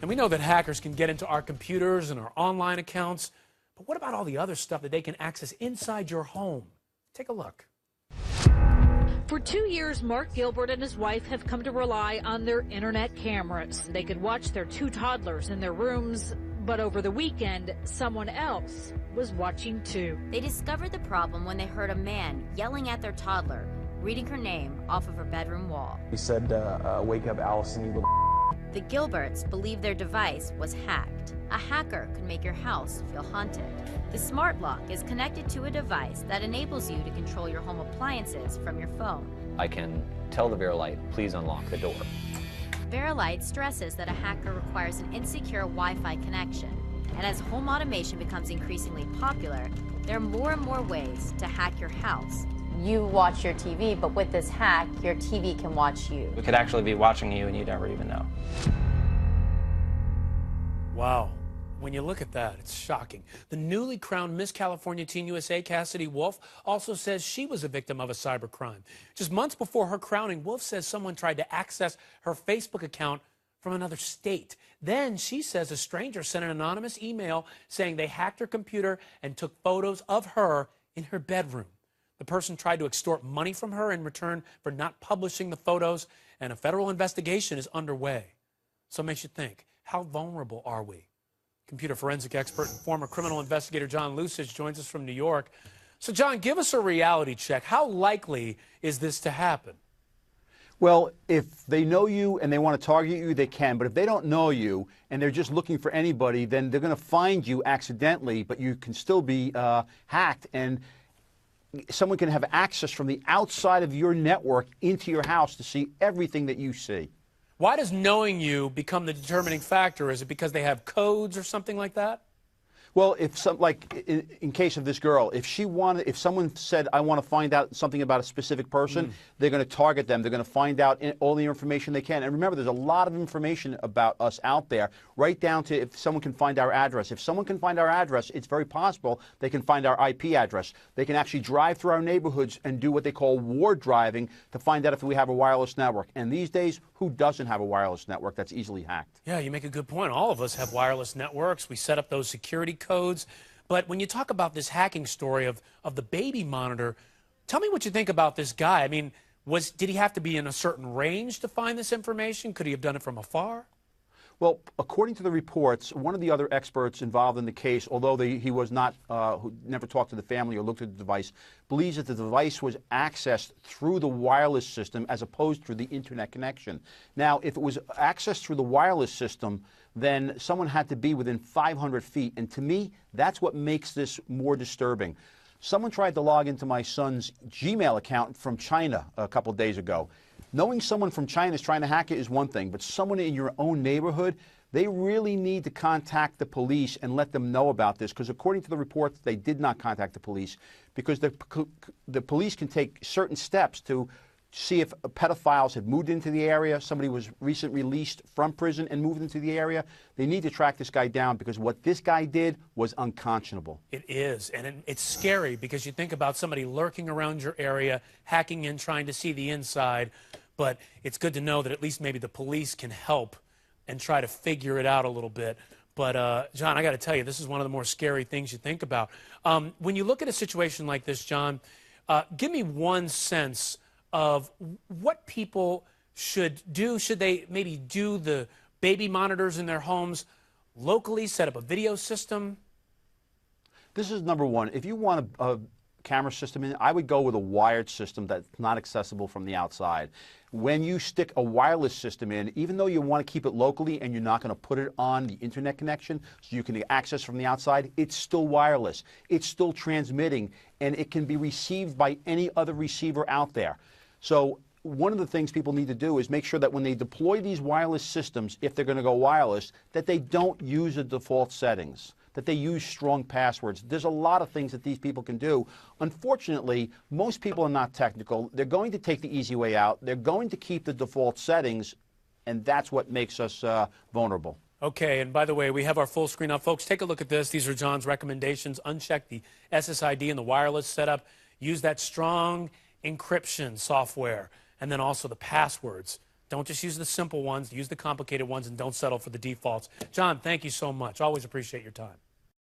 And we know that hackers can get into our computers and our online accounts, but what about all the other stuff that they can access inside your home? Take a look. For 2 years, Mark Gilbert and his wife have come to rely on their internet cameras. They could watch their 2 toddlers in their rooms, but over the weekend, someone else was watching too. They discovered the problem when they heard a man yelling at their toddler, reading her name off of her bedroom wall. He said, wake up Allison, you little. The Gilberts believe their device was hacked. A hacker could make your house feel haunted. The smart lock is connected to a device that enables you to control your home appliances from your phone. I can tell the Velez, please unlock the door. Velez stresses that a hacker requires an insecure Wi-Fi connection. And as home automation becomes increasingly popular, there are more and more ways to hack your house. You watch your TV, but with this hack, your TV can watch you. We could actually be watching you and you'd never even know. Wow. When you look at that, it's shocking. The newly crowned Miss California Teen USA, Cassidy Wolf, also says she was a victim of a cybercrime. Just months before her crowning, Wolf says someone tried to access her Facebook account from another state. Then she says a stranger sent an anonymous email saying they hacked her computer and took photos of her in her bedroom. The person tried to extort money from her in return for not publishing the photos, and a federal investigation is underway. So it makes you think, how vulnerable are we? Computer forensic expert and former criminal investigator John Lusich joins us from New York. So, John, give us a reality check. How likely is this to happen? Well, if they know you and they want to target you, they can. But if they don't know you and they're just looking for anybody, then they're going to find you accidentally, but you can still be hacked. And someone can have access from the outside of your network into your house to see everything that you see. Why does knowing you become the determining factor? Is it because they have codes or something like that? Well, if in case of this girl, if someone said, I want to find out something about a specific person, they're going to target them. They're going to find out all the information they can. And remember, there's a lot of information about us out there, right down to if someone can find our address. If someone can find our address, it's very possible they can find our IP address. They can actually drive through our neighborhoods and do what they call ward driving to find out if we have a wireless network. And these days, who doesn't have a wireless network that's easily hacked? Yeah, you make a good point. All of us have wireless networks. We set up those security codes. But when you talk about this hacking story of the baby monitor, tell me what you think about this guy. I mean, did he have to be in a certain range to find this information? Could he have done it from afar? Well, according to the reports, one of the other experts involved in the case, although he was not, who never talked to the family or looked at the device, believes that the device was accessed through the wireless system as opposed to the internet connection. Now, if it was accessed through the wireless system, then someone had to be within 500 feet. And to me, that's what makes this more disturbing. Someone tried to log into my son's Gmail account from China a couple of days ago. Knowing someone from China is trying to hack it is one thing, but someone in your own neighborhood, they really need to contact the police and let them know about this, because according to the report, they did not contact the police, because the police can take certain steps to see if pedophiles had moved into the area, somebody was recently released from prison and moved into the area. They need to track this guy down, because what this guy did was unconscionable. It is, and it's scary, because you think about somebody lurking around your area, hacking in, trying to see the inside, but it's good to know that at least maybe the police can help and try to figure it out a little bit. But, John, I got to tell you, this is one of the more scary things you think about. When you look at a situation like this, John, give me one sense of what people should do. Should they maybe do the baby monitors in their homes locally, set up a video system? This is number one. If you want a camera system in, I would go with a wired system that's not accessible from the outside. When you stick a wireless system in, even though you want to keep it locally and you're not going to put it on the internet connection so you can access from the outside, it's still wireless. It's still transmitting, and it can be received by any other receiver out there. So one of the things people need to do is make sure that when they deploy these wireless systems, if they're going to go wireless, that they don't use the default settings, that they use strong passwords. There's a lot of things that these people can do. Unfortunately, most people are not technical. They're going to take the easy way out. They're going to keep the default settings, and that's what makes us vulnerable. Okay, and by the way, we have our full screen up. Folks, take a look at this. These are John's recommendations. Uncheck the SSID and the wireless setup. Use that strong encryption software, and then also the passwords Don't just use the simple ones. Use the complicated ones, and don't settle for the defaults. John, thank you so much. Always appreciate your time.